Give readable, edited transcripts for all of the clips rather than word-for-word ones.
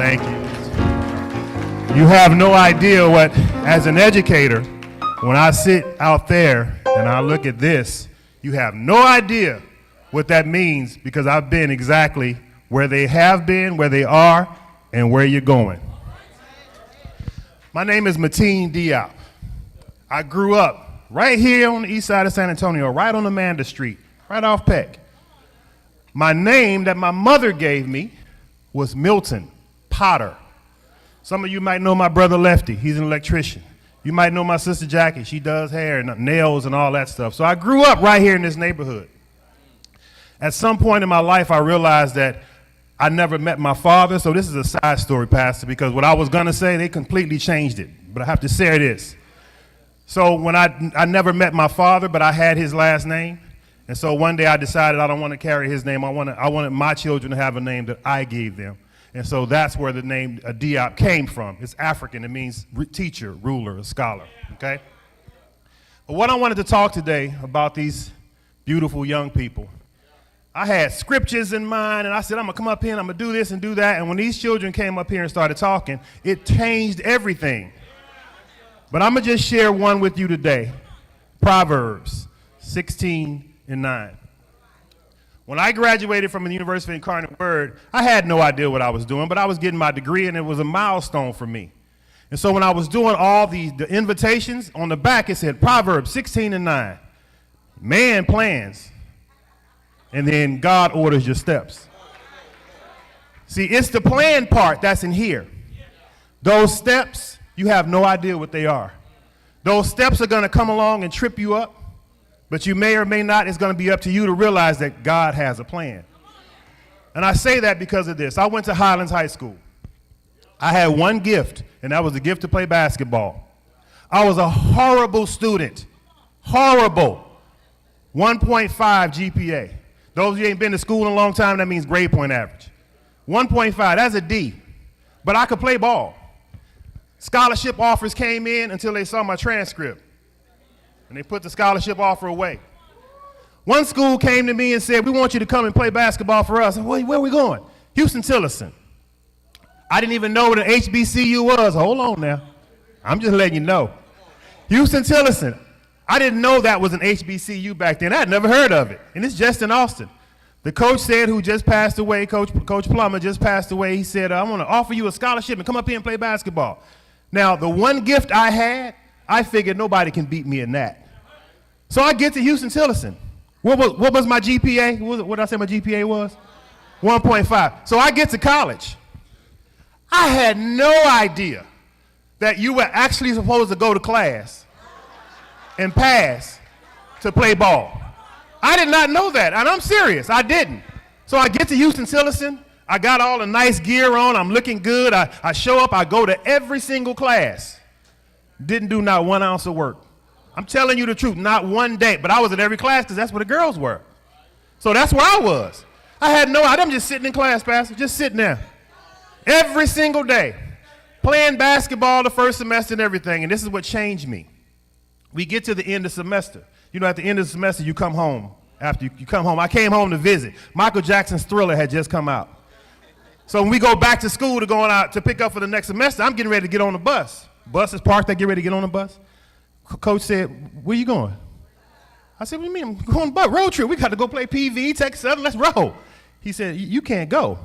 Thank you. You have no idea what, as an educator, when I sit out there and I look at this, you have no idea what that means because I've been exactly where they have been, where they are, and where you're going. My name is Mateen Diop. I grew up right here on the east side of San Antonio, right on Amanda Street, right off Peck. My name that my mother gave me was Milton Potter. Some of you might know my brother Lefty. He's an electrician. You might know my sister Jackie. She does hair and nails and all that stuff. So I grew up right here in this neighborhood. At some point in my life, I realized that I never met my father. So this is a side story, Pastor, because what I was going to say, they completely changed it. But I have to say this. So when I never met my father, but I had his last name. And so one day I decided I don't want to carry his name. I wanted my children to have a name that I gave them. And so that's where the name Diop came from. It's African. It means teacher, ruler, scholar, okay? But what I wanted to talk today about these beautiful young people, I had scriptures in mind, and I said, I'm going to come up here, and I'm going to do this and do that. And when these children came up here and started talking, it changed everything. But I'm going to just share one with you today. Proverbs 16:9. When I graduated from the University of Incarnate Word, I had no idea what I was doing, but I was getting my degree, and it was a milestone for me. And so when I was doing all the invitations, on the back it said Proverbs 16:9. Man plans, and then God orders your steps. See, it's the plan part that's in here. Those steps, you have no idea what they are. Those steps are going to come along and trip you up. But you may or may not, it's going to be up to you to realize that God has a plan. And I say that because of this. I went to Highlands High School. I had one gift, and that was the gift to play basketball. I was a horrible student. Horrible. 1.5 GPA. Those of you ain't been to school in a long time, that means grade point average. 1.5, that's a D. But I could play ball. Scholarship offers came in until they saw my transcript. And they put the scholarship offer away. One school came to me and said, we want you to come and play basketball for us. Where are we going? Houston-Tillerson. I didn't even know what an HBCU was. Hold on now. I'm just letting you know. Houston-Tillerson. I didn't know that was an HBCU back then. I had never heard of it. And it's just in Austin. The coach said, who just passed away, Coach Plummer just passed away, he said, I want to offer you a scholarship and come up here and play basketball. Now, the one gift I had, I figured nobody can beat me in that. So I get to Houston-Tillerson. What was my GPA? What did I say my GPA was? 1.5. So I get to college. I had no idea that you were actually supposed to go to class and pass to play ball. I did not know that, and I'm serious. I didn't. So I get to Houston-Tillerson. I got all the nice gear on. I'm looking good. I show up. I go to every single class. Didn't do not 1 ounce of work. I'm telling you the truth, not one day. But I was at every class because that's where the girls were. So that's where I was. I'm just sitting in class, Pastor, just sitting there. Every single day. Playing basketball the first semester and everything. And this is what changed me. We get to the end of the semester. You know, at the end of the semester, you come home. After you come home, I came home to visit. Michael Jackson's Thriller had just come out. So when we go back to school to going out to pick up for the next semester, I'm getting ready to get on the bus. Bus is parked, I get ready to get on the bus. Coach said, where you going? I said, what do you mean? I'm going on the bus, road trip. We got to go play PV, Texas Southern, let's roll. He said, you can't go.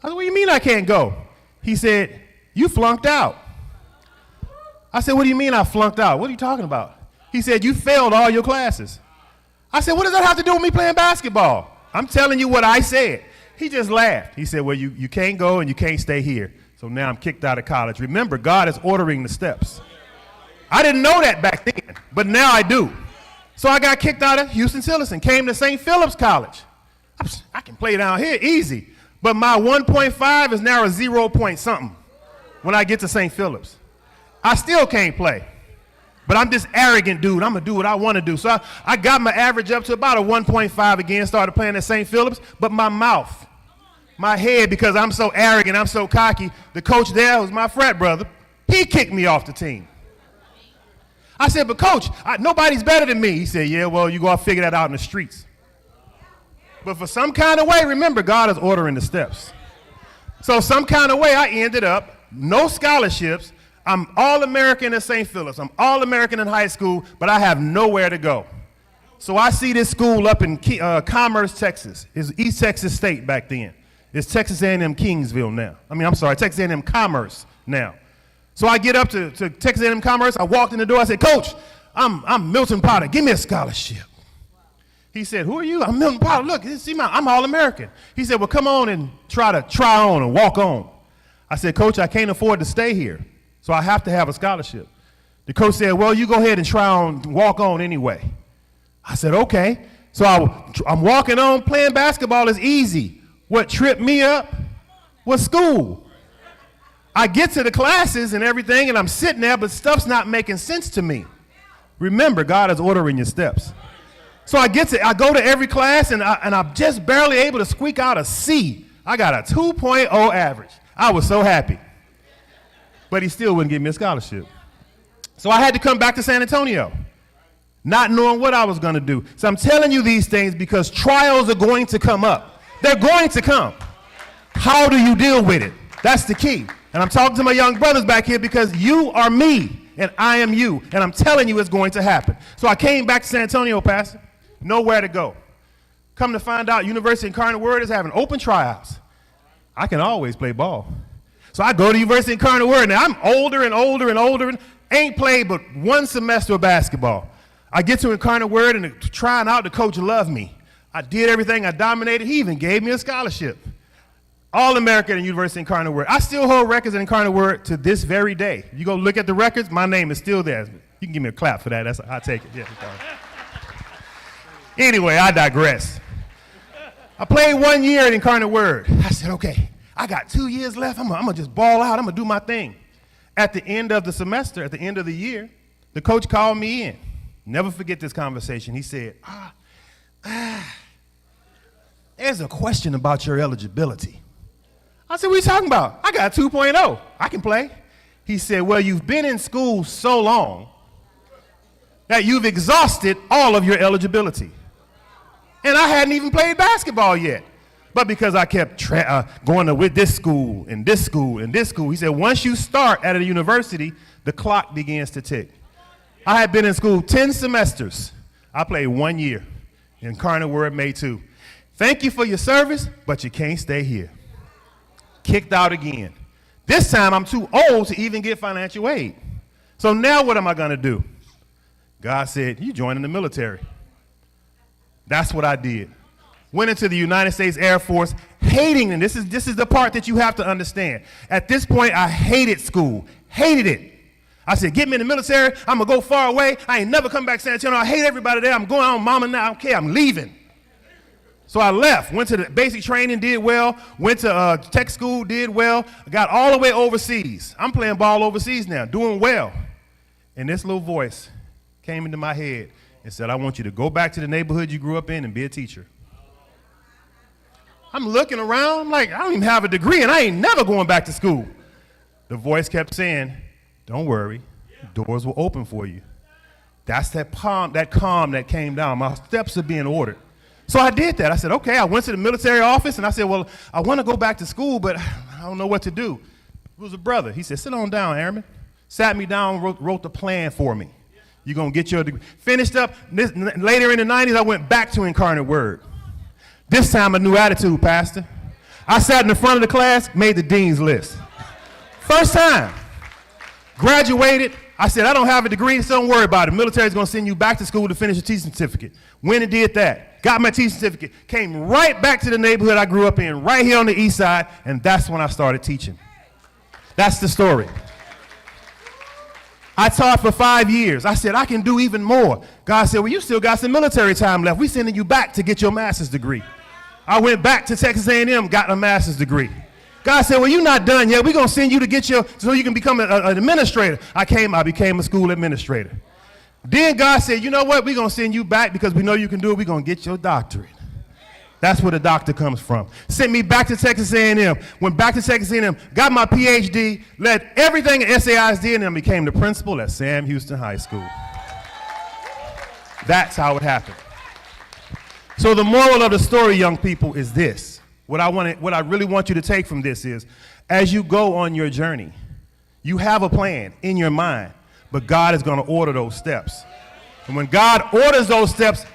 I said, what do you mean I can't go? He said, you flunked out. I said, what do you mean I flunked out? What are you talking about? He said, you failed all your classes. I said, what does that have to do with me playing basketball? I'm telling you what I said. He just laughed. He said, well, you can't go and you can't stay here. So now I'm kicked out of college. Remember, God is ordering the steps. I didn't know that back then, but now I do. So I got kicked out of Houston-Tillerson, came to St. Philip's College. I can play down here easy, but my 1.5 is now a 0 point something when I get to St. Philip's. I still can't play, but I'm this arrogant dude. I'm going to do what I want to do. So I got my average up to about a 1.5 again, started playing at St. Philip's, but my mouth, my head, because I'm so arrogant, I'm so cocky, the coach there, who's my frat brother, he kicked me off the team. I said, but coach, nobody's better than me. He said, yeah, well, you got to figure that out in the streets. But for some kind of way, remember, God is ordering the steps. So some kind of way I ended up, no scholarships. I'm All-American at St. Philip's. I'm All-American in high school, but I have nowhere to go. So I see this school up in Commerce, Texas. It's East Texas State back then. It's Texas A&M Kingsville now. Texas A&M Commerce now. So I get up to Texas A&M Commerce. I walked in the door. I said, Coach, I'm Milton Potter. Give me a scholarship. He said, who are you? I'm Milton Potter. Look, see I'm All-American. He said, well, come on and try on and walk on. I said, Coach, I can't afford to stay here, so I have to have a scholarship. The coach said, well, you go ahead and walk on anyway. I said, okay. So I'm walking on. Playing basketball is easy. What tripped me up was school. I get to the classes and everything, and I'm sitting there, but stuff's not making sense to me. Remember, God is ordering your steps. So I go to every class, and I'm just barely able to squeak out a C. I got a 2.0 average. I was so happy. But he still wouldn't give me a scholarship. So I had to come back to San Antonio, not knowing what I was going to do. So I'm telling you these things because trials are going to come up. They're going to come. How do you deal with it? That's the key. And I'm talking to my young brothers back here because you are me, and I am you. And I'm telling you it's going to happen. So I came back to San Antonio, Pastor. Nowhere to go. Come to find out, University of Incarnate Word is having open tryouts. I can always play ball. So I go to University of Incarnate Word. Now I'm older and older and older, and ain't played but one semester of basketball. I get to Incarnate Word, and trying out, the coach loved me. I did everything. I dominated. He even gave me a scholarship. All-American at University of Incarnate Word. I still hold records in Incarnate Word to this very day. You go look at the records, my name is still there. You can give me a clap for that. I'll take it. Yeah. Anyway, I digress. I played 1 year at Incarnate Word. I said, okay, I got 2 years left. I'm gonna just ball out. I'm gonna do my thing. At the end of the semester, at the end of the year, the coach called me in. Never forget this conversation. He said, there's a question about your eligibility. I said, what are you talking about? I got 2.0. I can play. He said, well, you've been in school so long that you've exhausted all of your eligibility. And I hadn't even played basketball yet. But because I kept going with this school and this school and this school, he said, once you start at a university, the clock begins to tick. I had been in school 10 semesters. I played 1 year. Incarnate Word made 2. Thank you for your service, but you can't stay here. Kicked out again. This time I'm too old to even get financial aid. So now what am I going to do? God said, you join in the military. That's what I did. Went into the United States Air Force, hating, and this is the part that you have to understand. At this point, I hated school, hated it. I said, get me in the military, I'm going to go far away. I ain't never come back to San Antonio. I hate everybody there. I'm going on, mama, now, I don't care, I'm leaving. So I left, went to the basic training, did well, went to tech school, did well, got all the way overseas. I'm playing ball overseas now, doing well. And this little voice came into my head and said, I want you to go back to the neighborhood you grew up in and be a teacher. I'm looking around, I'm like, I don't even have a degree, and I ain't never going back to school. The voice kept saying, don't worry, doors will open for you. That's that calm that came down. My steps are being ordered. So I did that. I said, okay, I went to the military office, and I said, well, I want to go back to school, but I don't know what to do. It was a brother. He said, sit on down, Airman. Sat me down, wrote the plan for me. You're going to get your degree. Finished up. Later in the 90s, I went back to Incarnate Word. This time, a new attitude, Pastor. I sat in the front of the class, made the dean's list. First time. Graduated. I said, I don't have a degree, so don't worry about it. The military's going to send you back to school to finish a teaching certificate. Went and did that. Got my teaching certificate. Came right back to the neighborhood I grew up in, right here on the east side, and that's when I started teaching. That's the story. I taught for 5 years. I said, I can do even more. God said, well, you still got some military time left. We're sending you back to get your master's degree. I went back to Texas A&M, got a master's degree. God said, well, you're not done yet. We're going to send you to so you can become an administrator. I became a school administrator. Then God said, you know what? We're going to send you back because we know you can do it. We're going to get your doctorate. That's where the doctor comes from. Sent me back to Texas A&M. Went back to Texas A&M, got my PhD, led everything at SAIs did, and became the principal at Sam Houston High School. That's how it happened. So the moral of the story, young people, is this. what I really want you to take from this is, as you go on your journey, you have a plan in your mind, but God is going to order those steps. And when God orders those steps,